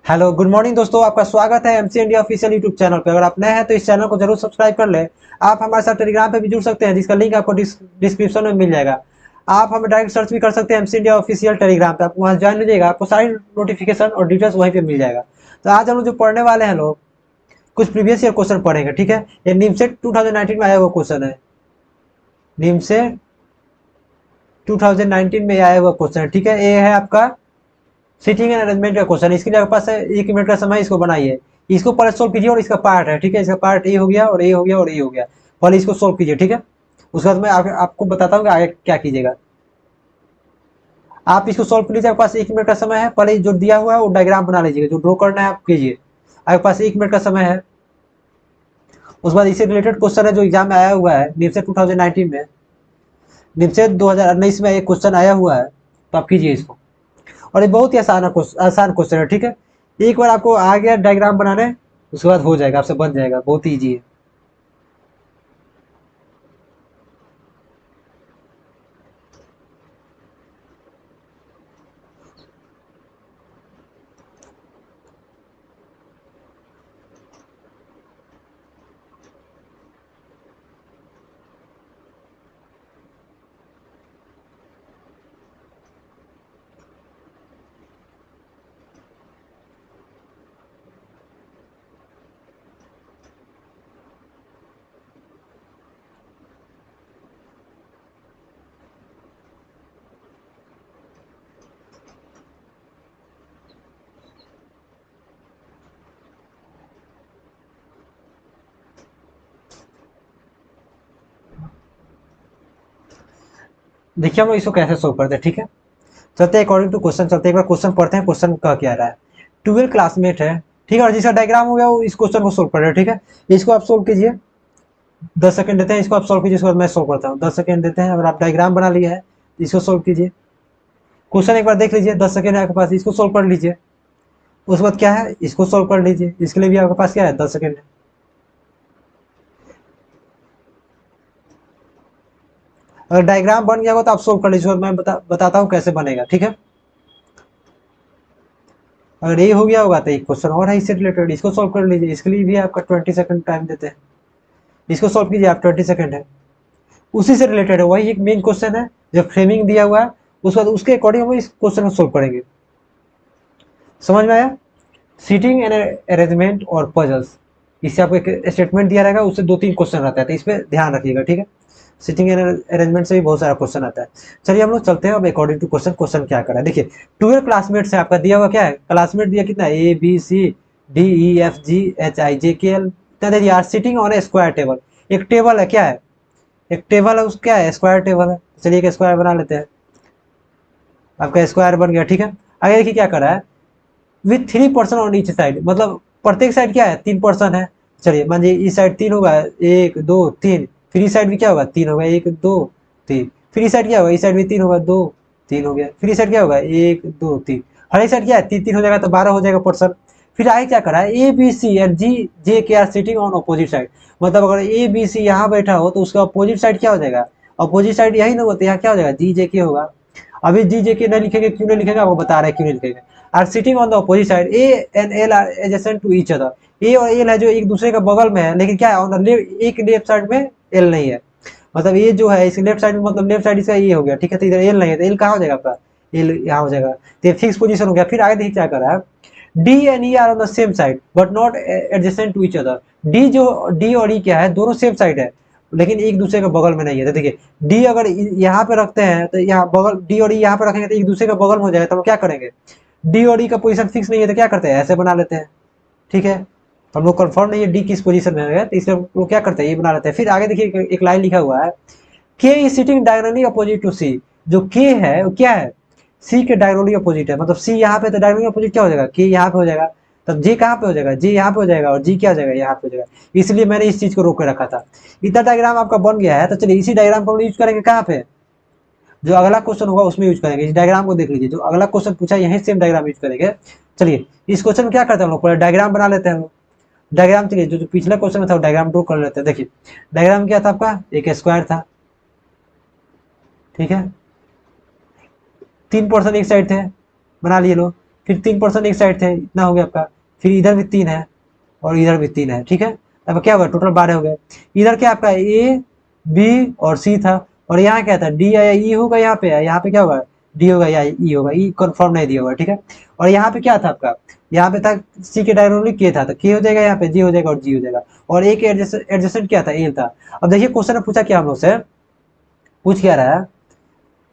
Hello good morning दोस्तों, आपका स्वागत है MC India official YouTube channel पे। अगर आप नए हैं तो इस चैनल को जरूर सब्सक्राइब कर लें। आप हमारे साथ टेलीग्राम पे भी जुड़ सकते हैं, जिसका लिंक आपको डिस्क्रिप्शन में मिल जाएगा। आप हमें डायरेक्ट सर्च भी कर सकते हैं एमसी इंडिया ऑफिशियल टेलीग्राम पे, आप वहाँ ज्वाइन लीजिएगा, आपको सारी नोटिफिकेशन और डिटेल्स वहीं पे मिल जाएगा। तो आज हम लोग जो पढ़ने वाले हैं लोग, कुछ प्रीवियस ईयर क्वेश्चन पढ़ेंगे, ठीक है। ये निमसेट 2019 में आया हुआ क्वेश्चन है। निमसेट 2019 में आया हुआ क्वेश्चन है, ठीक है। ये है आपका सिटिंग एंड अरेंजमेंट का क्वेश्चन। इसके लिए आपके पास है 1 मिनट का समय, इसको बनाइए। इसको पहले सोल्व कीजिए और इसका पार्ट है, ठीक है। इसका पार्ट ए हो गया और ए हो गया और ए हो गया। पहले इसको सोल्व कीजिए, ठीक है। उसके बाद मैं आपको बताता हूँ कि आगे क्या कीजिएगा। आप इसको सोल्व कर लीजिए, आपके पास 1 मिनट का समय है। पहले जो दिया हुआ है वो डायग्राम बना लीजिएगा, जो ड्रॉ करना है आप कीजिए। आपके पास 1 मिनट का समय है। उसके बाद इससे रिलेटेड क्वेश्चन है जो एग्जाम में आया हुआ है निमसेट 2019 में। निमसेट 2019 में एक क्वेश्चन आया हुआ है, तो आप कीजिए इसको। और ये बहुत ही आसान क्वेश्चन है, ठीक है। एक बार आपको आ गया डायग्राम बनाने, उसके बाद हो जाएगा, आपसे बन जाएगा, बहुत ही ईजी है। देखिए हम इसको कैसे सोल्व करते हैं, ठीक है। चलते हैं अकॉर्डिंग टू क्वेश्चन, चलते हैं एक बार क्वेश्चन पढ़ते हैं, क्वेश्चन कह क्या रहा है। 12 क्लासमेट है, ठीक है, और जिसका डायग्राम हो गया वो इस क्वेश्चन को सोल्व कर रहे हैं, ठीक है। इसको आप सोल्व कीजिए, 10 सेकंड देते हैं। इसको आप सोल्व कीजिए, उसके बाद मैं सोल्व करता हूँ। 10 सेकंड देते हैं। अगर आप डायग्राम बना लिया है तो इसको सोल्व कीजिए। क्वेश्चन एक बार देख लीजिए, 10 सेकंड है आपके पास, इसको सोल्व कर लीजिए। उसके बाद क्या है, इसको सोल्व कर लीजिए। इसके लिए भी आपके पास क्या है, 10 सेकंड है। अगर डायग्राम बन गया हो तो आप सोल्व कर लीजिए, उसके बाद मैं बताता हूँ कैसे बनेगा, ठीक है। अगर ये हो गया होगा तो एक क्वेश्चन और है इससे रिलेटेड, इसको सोल्व कर लीजिए। इसके लिए भी आपका 20 सेकंड टाइम देते हैं। इसको सोल्व कीजिए आप, 20 सेकंड है, उसी से रिलेटेड है, वही एक मेन क्वेश्चन है जो फ्रेमिंग दिया हुआ है। उसके बाद उसके अकॉर्डिंग हम इस क्वेश्चन को सोल्व करेंगे। समझ में आया। सीटिंग एंड अरेंजमेंट और पजल्स, इससे आपको एक स्टेटमेंट दिया रहेगा, उससे 2-3 क्वेश्चन रहता है, तो इस पर ध्यान रखिएगा, ठीक है। सिटिंग एंड अरेंजमेंट से भी बहुत सारा क्वेश्चन आता है। चलिए हम लोग चलते हैं अब अकॉर्डिंग टू क्वेश्चन। क्वेश्चन क्या करा है देखिए। 12 क्लासमेट से आपका दिया हुआ क्या है, क्लासमेट दिया कितना, A B C D E F G H I J K L, are sitting on a square table. एक टेबल है, क्या है, एक टेबल है, उस क्या है, स्क्वायर टेबल है। चलिए एक स्क्वायर बना लेते हैं। आपका स्क्वायर बन गया, ठीक है। आगे देखिए क्या करा है, with 3 person on each side, मतलब प्रत्येक साइड क्या है, 3 पर्सन है। चलिए मान लीजिए इस साइड 3 होगा, 1 2 3। फिर इस साइड भी क्या होगा, 3 होगा, 1 2 3। फिर इस साइड क्या होगा, इस साइड भी 3 होगा, 2 3 हो गया। फिर इस साइड क्या होगा, 1 2 3। हर एक साइड क्या है, 3 3 हो जाएगा, तो 12 हो जाएगा पर्सन। फिर आगे क्या करा है, A B C and G J K are sitting on opposite side. मतलब अगर ए बी सी यहाँ बैठा हो तो उसका अपोजिट साइड क्या हो जाएगा, अपोजिट साइड यही ना होता है, यहाँ क्या हो जाएगा, जी जे के होगा। अभी जी जे के नहीं लिखेंगे, क्यों नहीं लिखेंगे, आपको बता रहे हैं क्यों नहीं लिखेंगे। Are sitting on the opposite side, A and L are adjacent to each other. A और एल है जो एक दूसरे के बगल में है, लेकिन क्या है, ऑन द एक लेफ्ट साइड में एल नहीं है। मतलब ये जो है इस लेफ्ट साइड में, मतलब लेफ्ट साइड इसका ये हो गया, ठीक है। तो इधर एल नहीं है, तो एल कहाँ हो जाएगा आपका, एल यहाँ हो जाएगा। तो ये फिक्स पोजीशन हो गया। फिर आगे देखिए क्या कर रहा है, D and E are on the same side but not adjacent to each other. D और ई क्या है, दोनों सेम साइड है, लेकिन एक दूसरे के बगल में नहीं है। तो देखिए डी अगर यहाँ पे रखते हैं तो यहाँ बगल, डी और ई यहाँ पे रखेंगे तो एक दूसरे के बगल में हो जाएगा, तो हम क्या करेंगे, डी और ई का पोजीशन फिक्स नहीं है तो क्या करते हैं, ऐसे बना लेते हैं, ठीक है। तो हम लोग कंफर्म नहीं है डी किस पोजीशन में है, तो इसलिए हम लोग क्या करते हैं, ये बना लेते हैं। फिर आगे देखिए एक लाइन लिखा हुआ है, K is sitting diagonally opposite to C. जो के है वो क्या है, सी के डायगोनली अपोजिट है। मतलब सी यहाँ पे, तो डायगोनली अपोजिट क्या हो जाएगा, के यहाँ पे हो जाएगा। तब जे कहाँ पे हो जाएगा, जे यहाँ पे हो जाएगा, और जी क्या हो जाएगा, यहाँ पे हो जाएगा। इसलिए मैंने इस चीज को रोक के रखा था। इतना डायग्राम आपका बन गया है, तो चलिए इसी डायग्राम को हम यूज करेंगे कहाँ पे, जो अगला क्वेश्चन होगा उसमें यूज करेंगे। इस डायग्राम को देख लीजिए, जो अगला क्वेश्चन पूछा यही सेम डायग्राम यूज करेंगे। चलिए इस क्वेश्चन में क्या करते हैं हम लोग, पहले डायग्राम बना लेते हैं। डायग्राम, चलिए जो पिछला क्वेश्चन था वो डायग्राम ड्रॉ कर लेते हैं। देखिए डायग्राम क्या था आपका, एक स्क्वायर था, ठीक है। 3 पर्सन एक साइड थे, बना लिए लोग। फिर 3% एक साइड थे, इतना हो गया आपका, फिर इधर भी 3 है और इधर भी 3 है, ठीक है। अब क्या होगा, टोटल 12 हो गए। इधर क्या आपका ए बी और सी था, और यहाँ क्या था, डी या ई होगा, यहाँ पे क्या होगा, डी होगा या ई होगा, ई कंफर्म नहीं दिया होगा, ठीक है। और यहाँ पे क्या था आपका, यहाँ पे था सी के डायग्राम में के था, तो के हो जाएगा, यहाँ पे जी हो जाएगा और जी हो जाएगा, और ए के एडजेसेंट क्या था, ए था। अब देखिए क्वेश्चन ने पूछा क्या हम लोग से, पूछ क्या रहा है,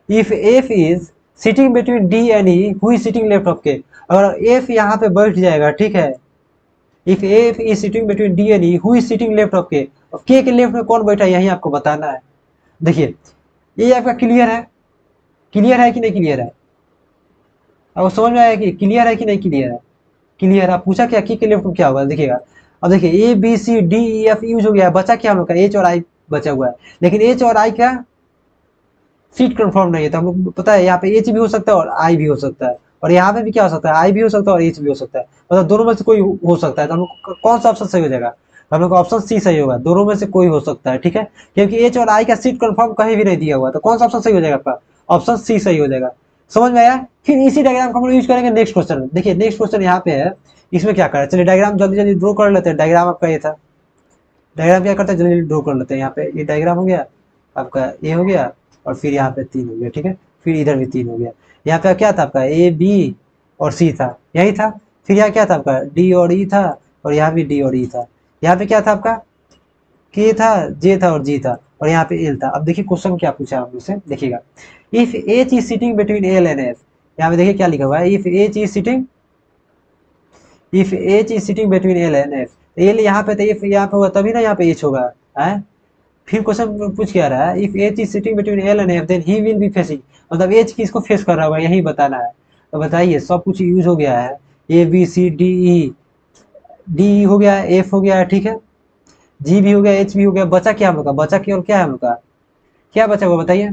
if F is sitting between D and E, who is sitting left of के। अगर एफ यहाँ पे बैठ जाएगा, ठीक है, if F is sitting between D and E, who is sitting left of के, के लेफ्ट में कौन बैठा है यही आपको बताना है। देखिए ये आपका क्लियर है, क्लियर है कि नहीं क्लियर है, अब समझ में आया कि क्लियर है कि नहीं क्लियर है, क्लियर। आप पूछा क्या के लेफ्ट में क्या होगा, देखिएगा। अब देखिए A B C D E F use हो गया, बचा क्या हम लोग का, एच और आई बचा हुआ है, लेकिन एच और आई का सीट कंफर्म नहीं है, तो हम लोग पता है यहाँ पे एच भी हो सकता है और आई भी हो सकता है, और यहाँ पे भी क्या हो सकता है, आई भी हो सकता है और एच भी हो सकता है, मतलब दोनों में से कोई हो सकता है। तो हम लोग कौन सा ऑप्शन सही हो जाएगा, हम लोग का ऑप्शन सी सही होगा, दोनों में से कोई हो सकता है, ठीक है, क्योंकि एच और आई का सीट कंफर्म कहीं भी नहीं दिया हुआ, तो कौन सा ऑप्शन सही हो जाएगा आपका, ऑप्शन सी सही हो जाएगा। समझ में आया। फिर इसी डायग्राम को हम लोग यूज करेंगे नेक्स्ट क्वेश्चन में। देखिए नेक्स्ट क्वेश्चन यहाँ पे है, इसमें क्या करें, चलिए डायग्राम जल्दी जल्दी ड्रॉ कर लेते हैं। डायग्राम आपका ये था, डायग्राम क्या करते हैं, जल्दी जल्दी ड्रॉ कर लेते हैं। यहाँ पे ये डायग्राम हो गया आपका, ये हो गया, और फिर यहाँ पे 3 हो गया, ठीक है, फिर इधर भी 3 हो गया। यहाँ पे क्या था आपका, ए बी और सी था, यही था। फिर यहाँ क्या था आपका, डी और ई था, और यहाँ भी डी और ई था। यहाँ पे क्या था आपका, के था, जे था और जी था, और यहाँ पे एल था। अब देखिए क्वेश्चन क्या पूछा हम से, देखिएगा, if H is sitting between L and F, यहाँ पे देखिए क्या लिखा हुआ है, if H is sitting, if H is sitting between L and F, L यहाँ पे, तो इफ यहाँ पे होगा तभी ना यहाँ पे एच होगा, है। फिर क्वेश्चन पूछ क्या रहा है, if H is sitting between L and F then he will be facing, मतलब एच किसको फेस कर रहा होगा यही बताना है। तो बताइए, सब कुछ यूज हो गया है, A B C D E, D हो गया, एफ हो गया, ठीक है, जी भी हो गया, एच भी हो गया, बचा क्या हम लोग का, बचा केवल क्या है हम लोग का, क्या बचा हुआ बताइए,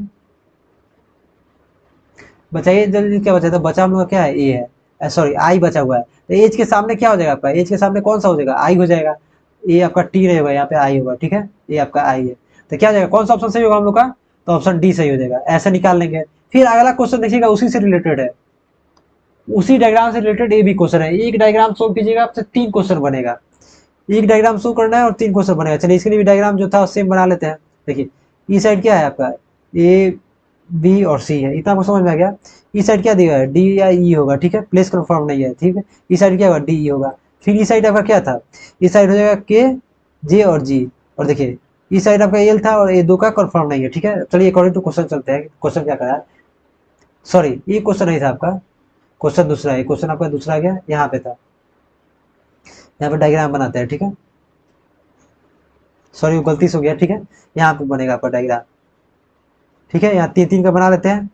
बचाइए जल्दी, क्या बचा था, बचा हम लोग का क्या है, ए है, सॉरी आई बचा हुआ है। तो एज के सामने क्या हो जाएगा आपका, एज के सामने कौन सा हो जाएगा, आई हो जाएगा, ये आपका टी नहीं होगा, यहाँ पे आई होगा, ठीक है, ये आपका आई है। तो क्या हो जाएगा, कौन सा ऑप्शन सही होगा हम लोग का, तो ऑप्शन डी सही हो जाएगा, ऐसे निकाल लेंगे। फिर अगला क्वेश्चन देखिएगा, उसी से रिलेटेड है, उसी डायग्राम से रिलेटेड ये भी क्वेश्चन है। एक डायग्राम सोल्व कीजिएगा, आपसे 3 क्वेश्चन बनेगा, एक डायग्राम सोल्व करना है और 3 क्वेश्चन बनेगा। चलिए इसके लिए भी डायग्राम जो था सेम बना लेते हैं। देखिए ई साइड क्या है आपका, ए बी और सी है, इतना आपको समझ में आ गया। ई साइड क्या दिया है, डी या ई होगा, ठीक है, प्लेस कंफर्म नहीं है, ठीक है। ई साइड क्या होगा, डी ई होगा। फिर ई साइड आपका क्या था, ई साइड हो जाएगा के, जे और जी, और देखिए ई साइड आपका एल था और ए दो का कंफर्म नहीं है, ठीक है। चलिए अकॉर्डिंग टू क्वेश्चन चलते हैं, क्वेश्चन क्या करा, सॉरी ये क्वेश्चन नहीं था आपका, क्वेश्चन दूसरा है, क्वेश्चन आपका दूसरा आ गया, यहाँ पे था, यहाँ पे डायग्राम बनाते हैं, ठीक है, सॉरी वो गलती से हो गया, ठीक है, यहाँ पे बनेगा आपका डायग्राम, ठीक है। यहाँ 3 3 का बना लेते हैं,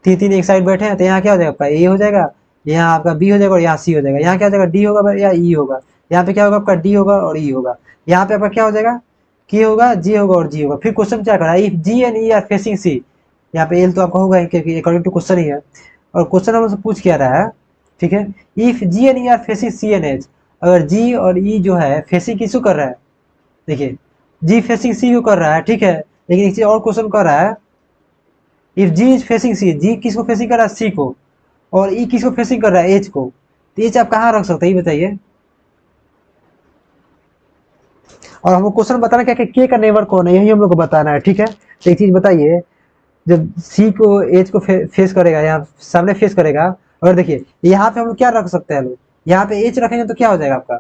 3 3 एक साइड बैठे हैं, तो यहाँ क्या हो जाएगा आपका, ए हो जाएगा, यहाँ आपका बी हो जाएगा और यहाँ सी हो जाएगा। यहाँ क्या हो जाएगा, डी होगा या ई होगा, यहाँ पे क्या होगा आपका, डी होगा और ई होगा। यहाँ पे आपका क्या हो जाएगा, के होगा, जी होगा और जी होगा। फिर क्वेश्चन क्या करा, if G and E are facing C, यहाँ पे एल तो आपका होगा ही क्योंकि अकॉर्डिंग टू क्वेश्चन ही है। और क्वेश्चन हम लोग से पूछ क्या रहा है, ठीक है, if G and E are facing C and H, अगर जी और ई जो है फेसिंग किसको कर रहा है, देखिए जी फेसिंग सी को कर रहा है, ठीक है, लेकिन एक चीज और क्वेश्चन कर रहा है, इफ जी इज फेसिंग सी, जी किसको फेसिंग कर रहा है, सी को, और ई किसको फेसिंग कर रहा है, एच को। तो एच आप कहाँ रख सकते हैं ये बताइए। और हमको क्वेश्चन बताना क्या कि के का नेबर कौन है, यही हम लोग को बताना है, ठीक है। तो एक चीज बताइए, जब सी को एच को फेस करेगा, यहाँ सामने फेस करेगा, अगर देखिए यहाँ पे हम लोग क्या रख सकते हैं, लोग यहाँ पे एच रखेंगे तो क्या हो जाएगा आपका,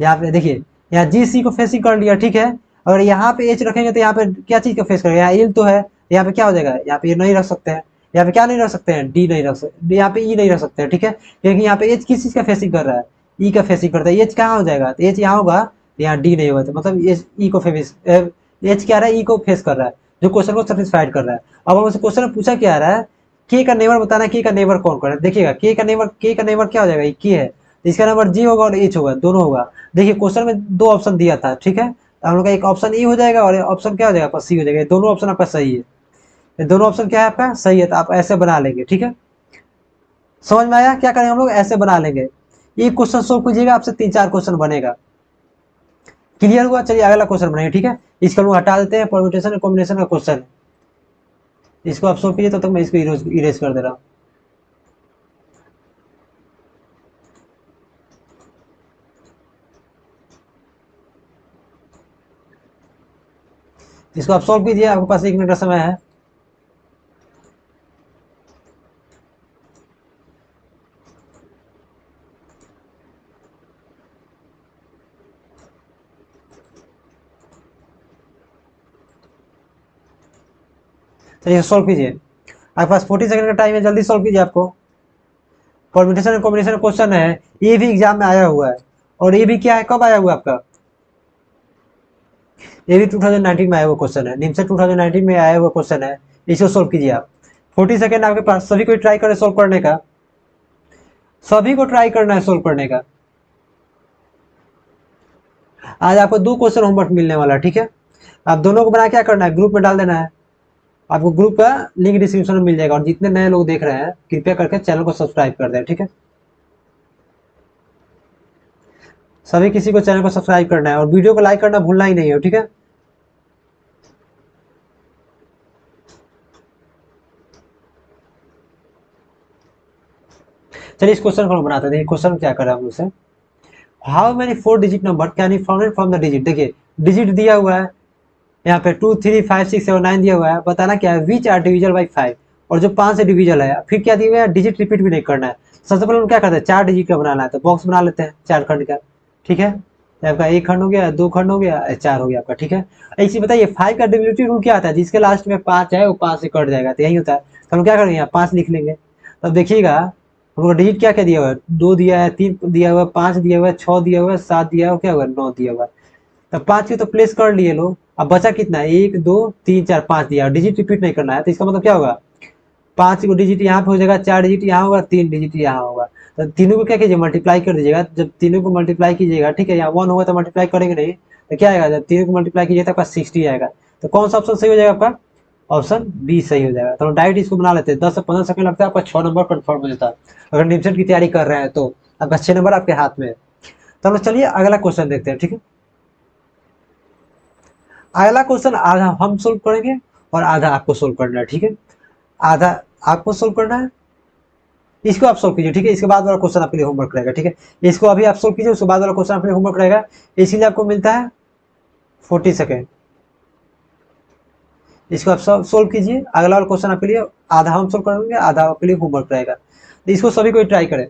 यहाँ पे देखिए, यहाँ जी सी को फेसिंग कर लिया, ठीक है। अगर यहाँ पे एच रखेंगे तो यहाँ पे क्या चीज का फेस करेगा, यहाँ एल तो है, यहाँ पे क्या हो जाएगा, यहाँ पे ये नहीं रख सकते हैं, यहाँ पे क्या नहीं रख सकते हैं, डी नहीं रख सकते, यहाँ पे ई नहीं रख सकते हैं, ठीक है, क्योंकि यहाँ पे एच किस चीज का फेसिंग कर रहा है, ई का फेसिंग करता है। एच कहाँ हो जाएगा, तो एच यहाँ होगा, तो यहाँ डी नहीं होगा, तो मतलब एच ई को फेस, एच क्या रहा है, ई को फेस कर रहा है, जो क्वेश्चन को सेटिस्फाइड कर रहा है। अब हमसे क्वेश्चन में पूछा क्या आ रहा है, के का नेबर बताना है, के का नेबर कौन कौन है। देखिएगा के का नेबर क्या हो जाएगा, के है, तो इसका नंबर जी होगा और एच होगा, दोनों होगा। देखिए क्वेश्चन में 2 ऑप्शन दिया था, ठीक है, हम लोग का एक ऑप्शन ई हो जाएगा और ऑप्शन क्या हो जाएगा आपका सी हो जाएगा। ये दोनों ऑप्शन आपका सही है, ये दोनों ऑप्शन क्या है आपका सही है, तो आप ऐसे बना लेंगे, ठीक है। समझ में आया, क्या करेंगे हम लोग ऐसे बना लेंगे। ये क्वेश्चन सोल्व कीजिएगा, आपसे 3 4 क्वेश्चन बनेगा, क्लियर हुआ। चलिए अगला क्वेश्चन बनाइए, ठीक है, इसको हम लोग हटा देते हैं, परम्यूटेशन और कॉम्बिनेशन का क्वेश्चन, इसको आप सोल्व कीजिए, तब तक मैं इसको इरेज कर दे रहा हूँ। इसको आप सॉल्व कीजिए, आपके पास 1 मिनट का समय है। चलिए सॉल्व कीजिए, आपके पास 40 सेकंड का टाइम है, जल्दी सॉल्व कीजिए। आपको परम्यूटेशन एंड कॉम्बिनेशन क्वेश्चन है, ये भी एग्जाम में आया हुआ है। और ये भी क्या है, कब आया हुआ है आपका, ये भी 2019 में आया हुआ क्वेश्चन है, निम्स 2019 में आया हुआ क्वेश्चन है। इसको सॉल्व कीजिए आप। 40 सेकंड आपके पास, सभी को ट्राई करें सॉल्व करने का, सभी को ट्राई करना है सॉल्व करने का। आज आपको 2 क्वेश्चन होमवर्क मिलने वाला है, ठीक है। आप दोनों को बना क्या करना है, ग्रुप में डाल देना है। आपको ग्रुप का लिंक डिस्क्रिप्शन में मिल जाएगा। और जितने नए लोग देख रहे हैं, कृपया करके चैनल को सब्सक्राइब कर दें, ठीक है। सभी किसी को चैनल को सब्सक्राइब करना है और वीडियो को लाइक करना भूलना ही नहीं है, ठीक है। चलिए इस क्वेश्चन को बनाते हैं। क्वेश्चन क्या कर रहा है मुझसे, how many 4 digit number can you found from the digit. देखिए डिजिट दिया हुआ है यहाँ पे 2 3 5 6 7 9 दिया हुआ है। बताना क्या है, विच आर डिविजल बाई 5, और जो 5 से डिविजल है। फिर क्या दिया हुआ है, डिजिट रिपीट भी नहीं करना है। सबसे पहले हम क्या करते हैं, 4 डिजिट का बनाना है, तो बॉक्स बना लेते हैं 4 खंड का, ठीक है। तो आपका 1 खंड हो गया, 2 खंड हो गया, 4 हो गया आपका, ठीक है। एक चीज बताइए, 5 का डिविजिबिलिटी रूल क्या आता है, जिसके लास्ट में 5 है वो 5 से कट जाएगा, तो यही होता है। तो हम क्या करेंगे, यहाँ 5 लिख लेंगे। तब देखिएगा हमको डिजिट क्या क्या दिया हुआ है, 2 दिया है, 3 दिया हुआ है, 5 दिया हुआ है, 6 दिया हुआ है, 7 दिया हुआ है, क्या हुआ, 9 दिया हुआ है। तब 5 की तो प्लेस कर लिए लोग। अब बचा कितना है, 1 2 3 4 5 दिया, डिजिट रिपीट नहीं करना है। तो इसका मतलब क्या होगा, 5 को डिजिट यहाँ पे हो जाएगा, 4 डिजिट यहाँ होगा, 3 डिजिट यहाँ होगा। तो तीनों को क्या कीजिए, मल्टीप्लाई कर दीजिएगा। जब तीनों को मल्टीप्लाई कीजिएगा, ठीक है, यहाँ 1 होगा तो मल्टीप्लाई करेंगे नहीं, तो क्या आएगा, जब तीनों को मल्टीप्लाई कीजिएगा तो आपका 60 आएगा। तो कौन सा ऑप्शन सही हो जाएगा, आपका ऑप्शन बी सही हो जाएगा। तो डायरेक्ट इसको बना लेते हैं, 10 से 15 सेकंड लगता है, आपका 6 नंबर कन्फर्म हो जाता है। अगर निमसेट की तैयारी कर रहे हैं तो आपका 6 नंबर आपके हाथ में है। तो चलिए अगला क्वेश्चन देखते हैं, ठीक है। अगला क्वेश्चन आधा हम सोल्व करेंगे और आधा आपको सोल्व करना है, ठीक है। आधा आपको सोल्व करना है, इसको आप सोल्व कीजिए, ठीक है। इसके बाद वाला क्वेश्चन आपके लिए होमवर्क रहेगा, ठीक है। इसको अभी आप सोल्व कीजिए, उसके बाद वाला क्वेश्चन आपके लिए होमवर्क रहेगा। इसीलिए आपको मिलता है 40 सेकेंड। इसको आप सोल्व कीजिए, अगला वाला क्वेश्चन आपके लिए आधा हम सोल्व करेंगे, आधा आपके लिए होमवर्क रहेगा। तो इसको सभी को ट्राई करें।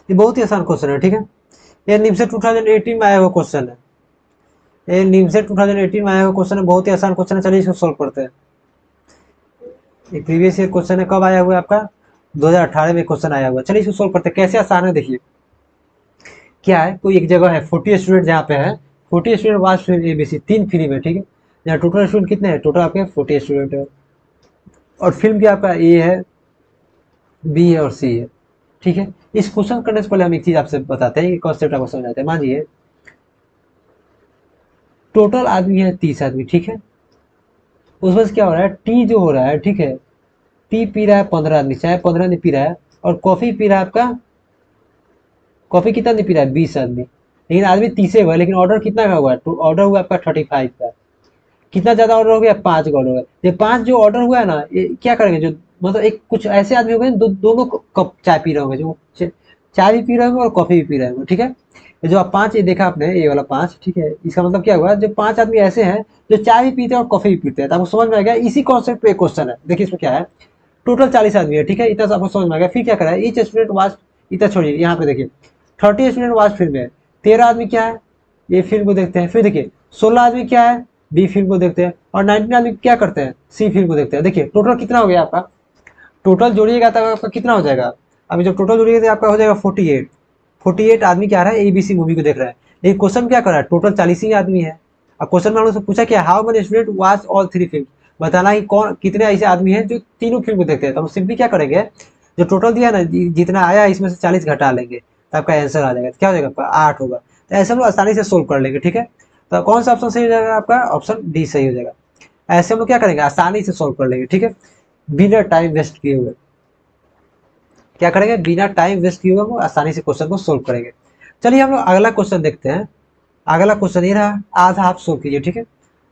ये बहुत ही आसान क्वेश्चन है, ठीक है। ये निमसेट 2018 में आया हुआ क्वेश्चन है। ये निमसेट 2018 में आया हुआ क्वेश्चन है, बहुत ही आसान क्वेश्चन है। चलिए इसको सोल्व करते हैं। ये प्रीवियस ईयर क्वेश्चन है, कब आया हुआ है आपका, 2018 में क्वेश्चन आया हुआ है। चलिए इसको सोल्व करते हैं, कैसे आसान है देखिए। क्या है, कोई एक जगह है, 40 स्टूडेंट जहाँ पे है, 40 student watch film ABC 3 free में, ठीक है। यहाँ टोटल स्टूडेंट कितने हैं, टोटल आपके 40 स्टूडेंट है। और फिल्म क्या आपका ए है, बी है और सी है, ठीक है। इस क्वेश्चन करने से पहले हम एक चीज आपसे बताते हैं कि कॉन्सेप्ट आपको समझ आते हैं। मानिए टोटल आदमी है 30 आदमी, ठीक है। उसमें से क्या हो रहा है, टी जो हो रहा है, ठीक है, टी पी रहा है 15 आदमी, चाहे 15 आदमी पी रहा है। और कॉफी पी रहा है आपका, कॉफी कितना आदमी पी रहा है, 20 आदमी। लेकिन आदमी 30 हुआ है, लेकिन ऑर्डर कितना का हुआ है, ऑर्डर हुआ आपका 35 का। कितना ज्यादा ऑर्डर हो गया, 5 का ऑर्डर हो गया। ये 5 जो ऑर्डर हुआ है ना, ये क्या करेंगे, जो मतलब एक कुछ ऐसे आदमी हो गए दोनों कप चाय पी रहे होंगे, जो चाय भी पी रहे होंगे और कॉफी भी पी रहे होंगे, ठीक है। ये जो आप 5 ये देखा आपने, ये वाला 5, ठीक है। इसका मतलब क्या हुआ, जो 5 आदमी ऐसे हैं जो चाय भी पीते हैं और कॉफी भी पीते हैं। तो आपको समझ में आ गया, इसी कॉन्सेप्ट पे क्वेश्चन है। देखिए इसमें क्या है, टोटल 40 आदमी है, ठीक है। इतना आपको समझ में आ गया। फिर क्या करा है, ईच स्टूडेंट वाच, इतना छोड़िए, यहाँ पे देखिए 30 स्टूडेंट वाच फिल्म है। 13 आदमी क्या है, ये फिल्म को देखते हैं। फिर देखिए 16 आदमी क्या है, बी फिल्म को देखते हैं। और 19 आदमी क्या करते हैं, सी फिल्म को देखते हैं। देखिए टोटल कितना हो गया आपका, टोटल जोड़िएगा तो आपका कितना हो जाएगा। अभी जब टोटल जोड़िएगा तो आपका हो जाएगा 48। 48 आदमी क्या रहा है, एबीसी मूवी को देख रहा है। लेकिन क्वेश्चन क्या कर रहा है, टोटल 40 ही आदमी है। अब क्वेश्चन में हम लोग से पूछा कि how many student watch all three film, बताना कि कौन कितने ऐसे आदमी हैं जो तीनों फिल्म को देखते हैं। तो हम सिंपली क्या करेंगे, जो टोटल दिया ना जितना आया इसमें से 40 घटा लेंगे तो आपका आंसर आ जाएगा। तो क्या हो जाएगा आपका 8 होगा। तो ऐसे हम लोग आसानी से सोल्व कर लेंगे। ठीक है, तो कौन सा ऑप्शन सही हो जाएगा आपका, ऑप्शन डी सही हो जाएगा। ऐसे हम लोग क्या करेंगे, आसानी से सोल्व कर लेंगे। ठीक है, बिना टाइम वेस्ट किए हुए क्या करेंगे, बिना टाइम वेस्ट किए हुए हम आसानी से क्वेश्चन को सोल्व करेंगे। चलिए हम लोग अगला क्वेश्चन देखते हैं। अगला क्वेश्चन ये रहा, आधा आप सोल्व कीजिए। ठीक है,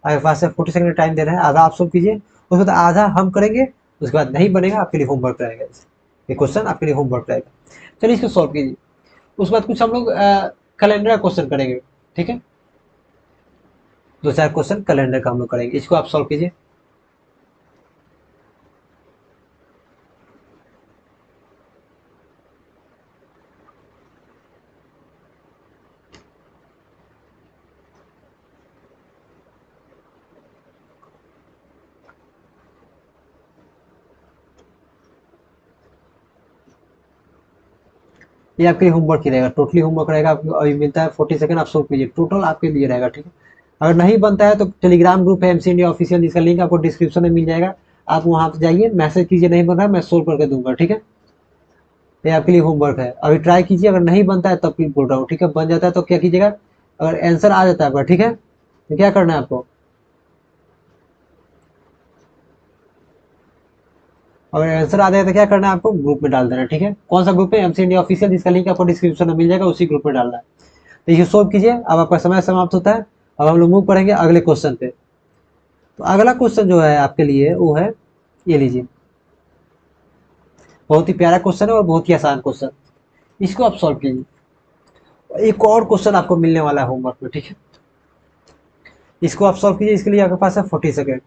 आपके पास से 40 सेकंड टाइम दे रहे हैं, आधा आप सोल्व कीजिए, उसके बाद आधा हम करेंगे, उसके बाद नहीं बनेगा आपके लिए होमवर्क रहेगा। ये क्वेश्चन आपके लिए होमवर्क रहेगा। चलिए इसको सॉल्व कीजिए। उसके बाद कुछ हम लोग कैलेंडर क्वेश्चन करेंगे। ठीक है, 2-4 क्वेश्चन कैलेंडर का हम लोग करेंगे, इसको आप सॉल्व कीजिए। ये आपके लिए होमवर्क ही रहेगा, टोटली होमवर्क रहेगा। आपको अभी मिलता है 40 सेकंड, आप सोल्व कीजिए, टोटल आपके लिए रहेगा। ठीक है, अगर नहीं बनता है तो टेलीग्राम ग्रुप है एमसी इंडिया ऑफिशियल, जिसका लिंक आपको डिस्क्रिप्शन में मिल जाएगा, आप वहां पे जाइए, मैसेज कीजिए, नहीं बन रहा है मैं सोल्व करके दूंगा। ठीक है, ये आपके लिए होमवर्क है, अभी ट्राई कीजिए, अगर नहीं बनता है तब फिर बोल रहा हूँ। ठीक है, बन जाता है तो क्या कीजिएगा, अगर आंसर आ जाता है आपका, ठीक है, तो क्या करना है आपको, अगर आंसर आ जाए तो क्या करना है आपको, ग्रुप में डाल देना है। ठीक है, कौन सा ग्रुप है, एमसी इंडिया ऑफिशियल, जिसका लिंक आपको डिस्क्रिप्शन में मिल जाएगा, उसी ग्रुप में डालना है। तो ये सोल्व कीजिए, अब आपका समय समाप्त होता है। अब हम लोग मूव करेंगे अगले क्वेश्चन पे। तो अगला क्वेश्चन जो है आपके लिए वो है, ये लीजिए, बहुत ही प्यारा क्वेश्चन है और बहुत ही आसान क्वेश्चन, इसको आप सॉल्व कीजिए। एक और क्वेश्चन आपको मिलने वाला है होमवर्क में। ठीक है, इसको आप सॉल्व कीजिए, इसके लिए आपके पास है 40 सेकेंड।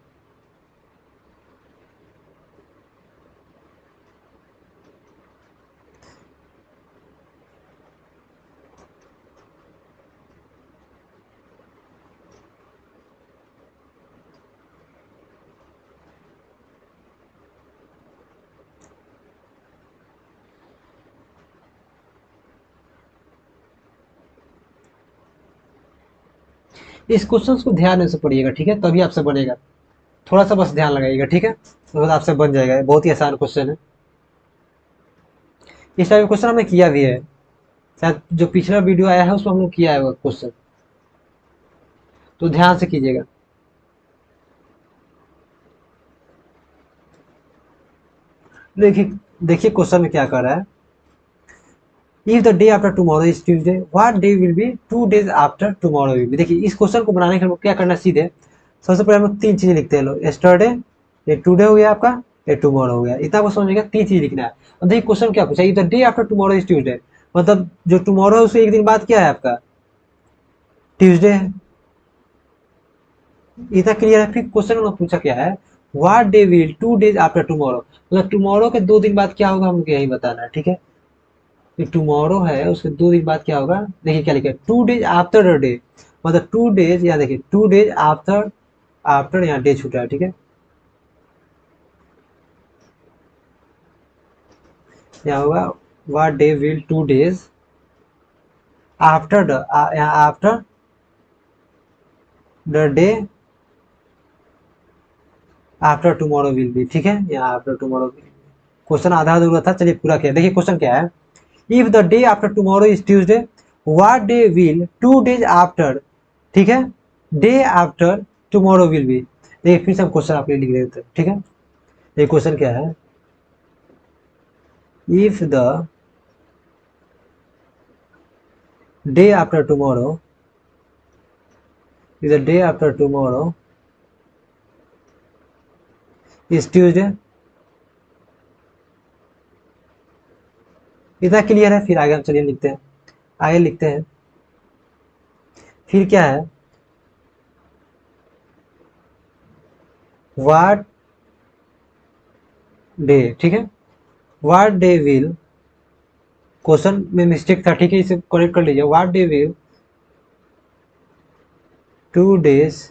इस क्वेश्चन को ध्यान से पढ़िएगा। ठीक है, तभी आपसे बनेगा, थोड़ा सा बस ध्यान लगाइएगा। ठीक है, तो बस आपसे बन जाएगा, बहुत ही आसान क्वेश्चन है। इस टाइप का क्वेश्चन हमने किया भी है, शायद जो पिछला वीडियो आया है उसमें हम लोग किया है वो क्वेश्चन, तो ध्यान से कीजिएगा। देखिए, देखिए क्वेश्चन में क्या कर रहा है, if the day after tomorrow is Tuesday, what day will be 2 days after tomorrow will be. देखिए इस क्वेश्चन को बनाने के लिए क्या करना है, सीधे सबसे पहले हम लोग 3 चीजें लिखते हैं। लो, यस्टरडे, ये टुडे हो गया आपका, ये टुमारो हो गया, इतना को समझिएगा, 3 चीज लिखना है। अब देखिए क्वेश्चन क्या पूछा, if the day after tomorrow is Tuesday, मतलब जो टुमारो है उससे एक दिन बाद क्या है आपका, ट्यूजडे है। इतना क्लियर है। फिर क्वेश्चन में पूछा क्या है, what day will 2 days after tomorrow, मतलब टुमारो के 2 दिन बाद क्या होगा, हमको यही बताना है। ठीक है, जो टुमारो है उसके 2 दिन बाद क्या होगा, देखिए क्या लिखा है, 2 days आफ्टर द डे, मतलब 2 days, या देखिए 2 days आफ्टर, आफ्टर यहाँ डे छूटा है। ठीक है, यहाँ होगा what day will 2 days after the, यहाँ after the day after tomorrow will be. ठीक है, यहाँ after tomorrow will be, question आधा अधूरा था, चलिए पूरा किया। देखिए क्वेश्चन क्या है, if the day after tomorrow is Tuesday, what day will 2 days after, ठीक है, day after tomorrow will be. देखिए फिर से हम क्वेश्चन आपके लिए लिख देते हैं। ठीक है, ये क्वेश्चन क्या है, if the day after tomorrow, if the day after tomorrow is Tuesday, इतना क्लियर है। फिर आगे हम चलिए लिखते हैं, आगे लिखते हैं, फिर क्या है, व्हाट डे, ठीक है, व्हाट डे विल, क्वेश्चन में मिस्टेक था, ठीक है, इसे करेक्ट कर लीजिए, what day will 2 days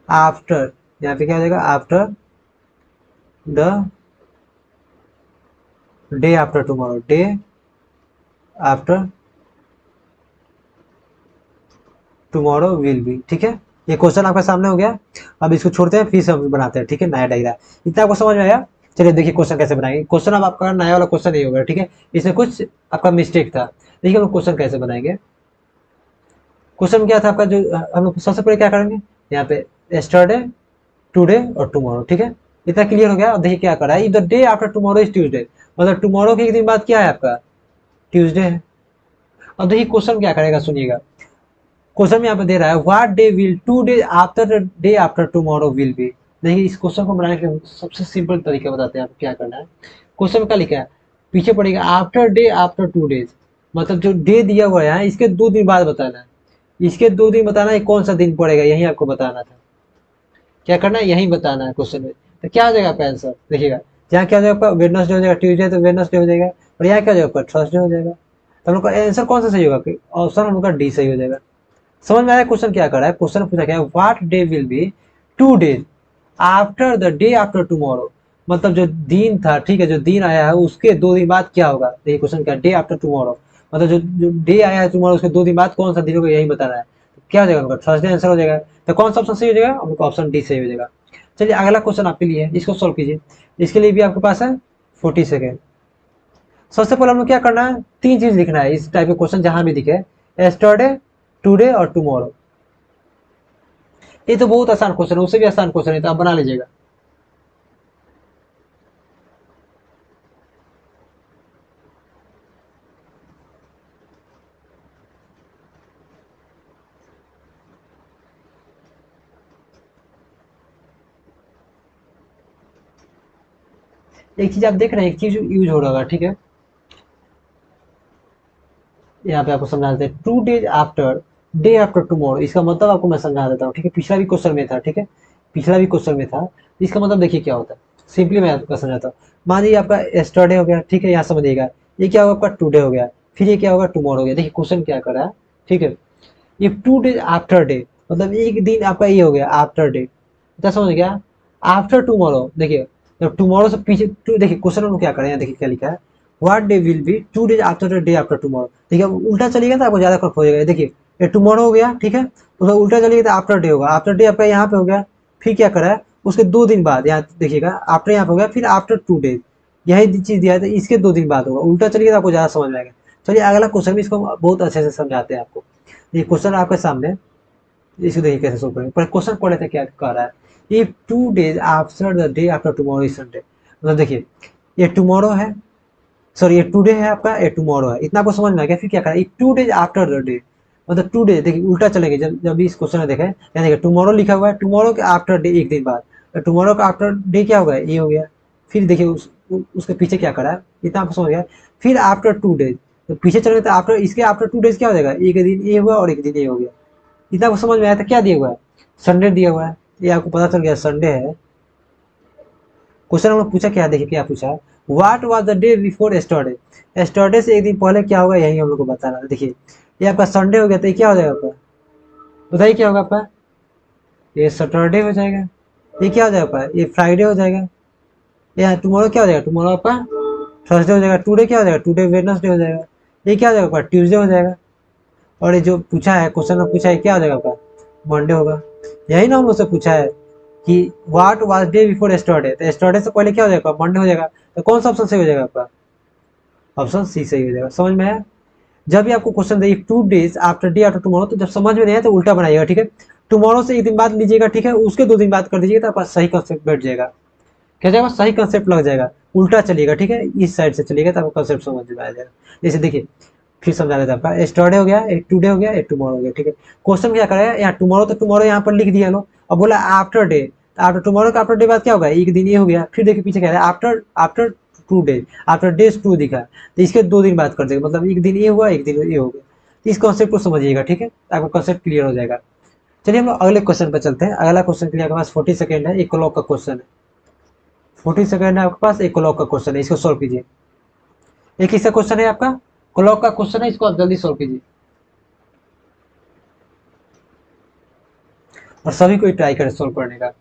after, यहाँ पे क्या हो जाएगा, after the day after tomorrow, day after tomorrow will be, ठीक है। ये क्वेश्चन आपके सामने हो गया। अब इसको छोड़ते हैं, फिर से हम बनाते हैं, ठीक है, नया डायग्राम। इतना आपको समझ में आया। चलिए देखिए क्वेश्चन कैसे बनाएंगे। क्वेश्चन अब आपका नया वाला क्वेश्चन नहीं होगा, ठीक है, इसमें कुछ आपका मिस्टेक था। देखिए हम क्वेश्चन कैसे बनाएंगे। क्वेश्चन क्या था आपका, जो हम लोग सबसे पहले क्या करेंगे, यहाँ पे यस्टरडे, टुडे और टुमारो, ठीक है। इतना क्लियर हो गया। अब देखिए क्या कर रहा है, the day after tomorrow is Tuesday, मतलब टुमारो के एक दिन बाद क्या है आपका, ट्यूसडे है। अब देखिए क्वेश्चन क्या करेगा, सुनिएगा। क्वेश्चन में यहाँ पे दे रहा है what day will today after the day after tomorrow will be. देखिए इस क्वेश्चन को बनाने के सबसे सिंपल तरीका बताते हैं आपको क्या करना है। क्वेश्चन में क्या लिखा है, पीछे पड़ेगा आफ्टर डे आफ्टर 2 डेज, मतलब जो डे दिया हुआ है इसके 2 दिन बाद बताना है। इसके 2 दिन बताना है, कौन सा दिन पड़ेगा यही आपको बताना था। क्या करना है, यही बताना है क्वेश्चन में। तो क्या हो जाएगा आपका आंसर, देखिएगा। यहाँ क्या हो जाएगा आपका, वेडनेसडे हो जाएगा, ट्यूसडे तो वेडनेसडे हो जाएगा, और यहाँ क्या हो जाएगा आपका, थर्सडे हो जाएगा। तो हम लोग का आंसर कौन सा सही होगा, ऑप्शन हम लोग का डी सही हो जाएगा। समझ में आया क्वेश्चन क्या कर रहा है। क्वेश्चन पूछा क्या है, what day will be 2 days after the day after tomorrow, मतलब जो दिन था, ठीक है, जो दिन आया है उसके 2 दिन बाद क्या होगा। देखिए क्वेश्चन क्या, डे आफ्टर टुमारो, मतलब जो डे आया है टुमारो उसके 2 दिन बाद कौन सा दिन होगा यही बताना है। तो क्या हो जाएगा उनका, थर्सडे आंसर हो जाएगा। तो कौन सा ऑप्शन सही हो जाएगा, उनका ऑप्शन डी सही हो जाएगा। चलिए अगला क्वेश्चन आपके लिए, इसको सोल्व कीजिए। इसके लिए भी आपके पास है 40 सेकेंड। सबसे पहले हम लोग क्या करना है, 3 चीज लिखना है इस टाइप के क्वेश्चन जहां भी दिखे, एस्टरडे, टुडे और टुमारो। ये तो बहुत आसान क्वेश्चन है, उससे भी आसान क्वेश्चन है, तो आप बना लीजिएगा। एक चीज आप देख रहे हैं, एक चीज यूज हो रहा होगा, ठीक है। यहाँ पे आपको समझा देते हैं, 2 days after day after tomorrow, इसका मतलब आपको मैं समझा देता हूँ, ठीक है। पिछला भी क्वेश्चन में था, ठीक है, पिछला भी क्वेश्चन में था। इसका मतलब देखिए क्या होता है, सिंपली मैं आपको समझाता हूँ। मान लीजिए आपका एस्टरडे हो गया, ठीक है, यहाँ समझिएगा। ये क्या होगा आपका, टुडे हो गया, फिर ये क्या होगा, टुमारो हो गया। देखिए क्वेश्चन क्या कर रहा है, ठीक है। ये 2 डेज आफ्टर डे, मतलब एक दिन आपका ये हो गया आफ्टर डे, क्या समझ गया। आफ्टर टुमारो, देखिए जब टुमारो से पीछे देखिए क्वेश्चन हम क्या करें, देखिए क्या लिखा है, what day will be 2 days after the day after tomorrow. देखिए अब उल्टा चलिएगा तो आपको ज्यादा कंफ्यूज हो जाएगा। देखिए ये टुमारो हो गया, ठीक है, उसका उल्टा चलिएगा तो आफ्टर डे होगा। आफ्टर डे आपका यहाँ पे हो गया, फिर क्या करा है, उसके 2 दिन बाद यहाँ देखिएगा, आफ्टर यहाँ पे हो गया, फिर आफ्टर 2 डेज, यही चीज दिया है, तो इसके 2 दिन बाद होगा। उल्टा चलिएगा तो आपको ज्यादा समझ में आएगा। चलिए अगला क्वेश्चन भी इसको बहुत अच्छे से समझाते हैं आपको। ये क्वेश्चन आपके सामने, इसको देखिए कैसे सोल्व करेंगे। पर क्वेश्चन पढ़ लेते क्या कह रहा है, ये 2 days after the day after tomorrow is Sunday, मतलब देखिए ये टुमारो है, सॉरी ये टुडे है आपका, ये टुमारो है, इतना आपको समझ में आ गया। फिर क्या करा, ये 2 डेज आफ्टर द डे, मतलब 2 डे, देखिए उल्टा चलेंगे। जब जब भी इस क्वेश्चन में देखें, यहाँ देखिए टुमारो लिखा हुआ है, टुमारो के आफ्टर डे एक दिन बाद, तो टुमारो का आफ्टर डे क्या होगा, ये हो गया। फिर देखिए उसके पीछे क्या करा है, इतना आपको समझ गया। फिर आफ्टर 2 डेज, तो पीछे चलेंगे तो आफ्टर इसके आफ्टर 2 डेज क्या हो जाएगा, एक दिन ये हुआ और एक दिन ये हो गया। इतना आपको समझ में आया था, क्या दिया हुआ है, संडे दिया हुआ है, ये आपको पता चल गया संडे है। क्वेश्चन हम लोग पूछा क्या, देखिए क्या पूछा है, what was the day before yesterday, yesterday से एक दिन पहले क्या होगा यही हम लोग को बताना है। देखिए ये आपका संडे हो गया, तो ये क्या हो जाएगा आपका, बताइए क्या होगा आपका, ये सैटरडे हो जाएगा। ये क्या हो जाएगा आपका, ये फ्राइडे हो जाएगा। ये टुमारो क्या हो जाएगा, टुमारो आपका थर्सडे हो जाएगा। टुडे क्या हो जाएगा, टुडे वेडनेसडे हो जाएगा। ये क्या हो जाएगा आपका, ट्यूसडे हो जाएगा। और ये जो पूछा है क्वेश्चन में पूछा है, क्या हो जाएगा आपका, मंडे होगा। यही ना हम लोग से पूछा है कि what was day before yesterday, तो एस्टरडे से पहले क्या हो जाएगा, मंडे हो जाएगा। तो कौन सा ऑप्शन सही हो जाएगा आपका, ऑप्शन सी सही हो जाएगा। समझ में आया। जब भी आपको क्वेश्चन दे 2 days after day after tomorrow, तो जब समझ में नहीं आया तो उल्टा बनाइएगा, ठीक है। टुमारो से एक दिन बाद लीजिएगा, ठीक है, उसके 2 दिन बाद कर दीजिएगा, तो आपका सही कंसेप्ट बैठ जाएगा। क्या जाएगा, सही कंसेप्ट लग जाएगा। उल्टा चलिएगा, ठीक है, इस साइड से चलिएगा तो आपको कंसेप्ट समझ में आ जाएगा। जैसे देखिए फिर समझा देता आपका, एस्टरडे हो गया, एक टुडे हो गया, एक टुमारो हो गया, ठीक है। क्वेश्चन क्या करेगा, यहाँ टुमारो तो टुमारो यहाँ पर लिख दिया लो, अब बोला आफ्टर डे, आफ्टर टुमारो का आफ्टर डे बाद क्या होगा, एक दिन ये हो गया। फिर देखिए पीछे क्या है, after after 2 day, after days 2 दिखा, तो इसके 2 दिन बाद कर देगा, मतलब एक दिन ये हुआ एक दिन ये हो गया। तो इस कॉन्सेप्ट को समझिएगा, ठीक है, आपको कॉन्सेप्ट क्लियर हो जाएगा। चलिए हम लोग अगले क्वेश्चन पर चलते हैं। अगला क्वेश्चन के लिए आपके पास 40 सेकेंड है, एक क्लॉक का क्वेश्चन है। 40 सेकेंड है आपके पास, एक क्लॉक का क्वेश्चन है, इसको सोल्व कीजिए। एक किसका क्वेश्चन है आपका, क्लॉक का क्वेश्चन है, इसको आप जल्दी सोल्व कीजिए। और सभी को ट्राई करें सोल्व करने का,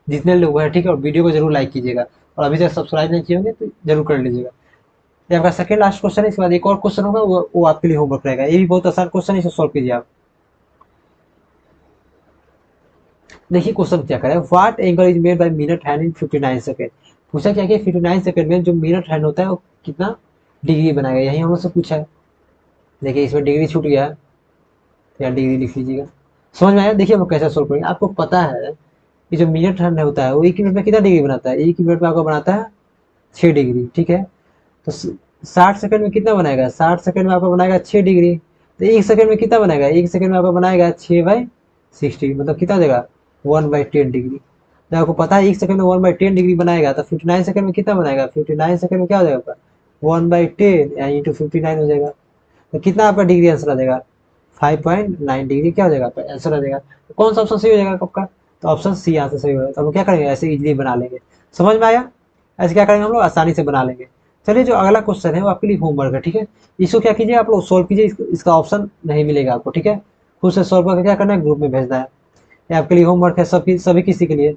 जितने लोग हैं, ठीक है। और वीडियो को जरूर लाइक कीजिएगा, और अभी तक सब्सक्राइब नहीं किए होंगे तो जरूर कर लीजिएगा। ये आपका सेकंड लास्ट क्वेश्चन है, इसके बाद एक और क्वेश्चन होगा, वो आपके लिए होमवर्क रहेगा। ये भी बहुत आसान क्वेश्चन है, इसे सोल्व कीजिए आप। देखिए क्वेश्चन क्या करे, what angle is made by minute hand in 59 second. पूछा क्या कि 59 सेकंड में जो मिनट हैंड होता है वो कितना डिग्री बनाएगा, यही हम लोग से पूछा है। देखिए इसमें डिग्री छूट गया है, तो यहाँ डिग्री लिख लीजिएगा। समझ में आया। देखिए हम कैसे सोल्व करेंगे। आपको पता है कि जो मिनट हैंड होता है वो एक मिनट में कितना डिग्री बनाता है, एक मिनट में आपको बनाता है 6 डिग्री, ठीक है। तो 60 सेकंड में कितना बनाएगा, 60 सेकंड में आपको बनाएगा 6 डिग्री। तो एक सेकंड में कितना बनाएगा, एक सेकंड में आपको बनाएगा 6/60, मतलब कितना देगा 1/10 डिग्री। तो आपको पता है एक सेकंड में 1/10 डिग्री बनाएगा, तो 59 सेकंड में कितना बनाएगा, 59 सेकंड में क्या हो जाएगा 1/10 या इंटू 59 हो जाएगा। तो कितना आपका डिग्री आंसर आ जाएगा 5.9 डिग्री क्या हो जाएगा आपका आंसर आ जाएगा। तो कौन सा ऑप्शन सही हो जाएगा आपका, तो ऑप्शन सी आंसर सही होगा। तो हम क्या करेंगे, ऐसे इजीली बना लेंगे। समझ में आया। ऐसे क्या करेंगे हम लोग, आसानी से बना लेंगे। चलिए जो अगला क्वेश्चन है वो आपके लिए होमवर्क है, ठीक है। इसको क्या कीजिए आप लोग सोल्व कीजिए, इसका ऑप्शन नहीं मिलेगा आपको, ठीक है। खुद से सोल्व करके क्या करना है, ग्रुप में भेजना है। ये आपके लिए होमवर्क है, सभी किसी के लिए,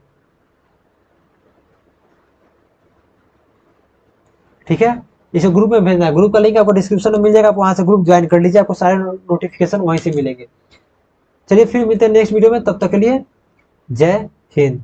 ठीक है। इसे ग्रुप में भेजना है। ग्रुप का लिंक आपको डिस्क्रिप्शन में मिल जाएगा, आप वहां से ग्रुप ज्वाइन कर लीजिए, आपको सारे नोटिफिकेशन वहीं से मिलेंगे। चलिए फिर मिलते हैं नेक्स्ट वीडियो में, तब तक के लिए जय हिंद।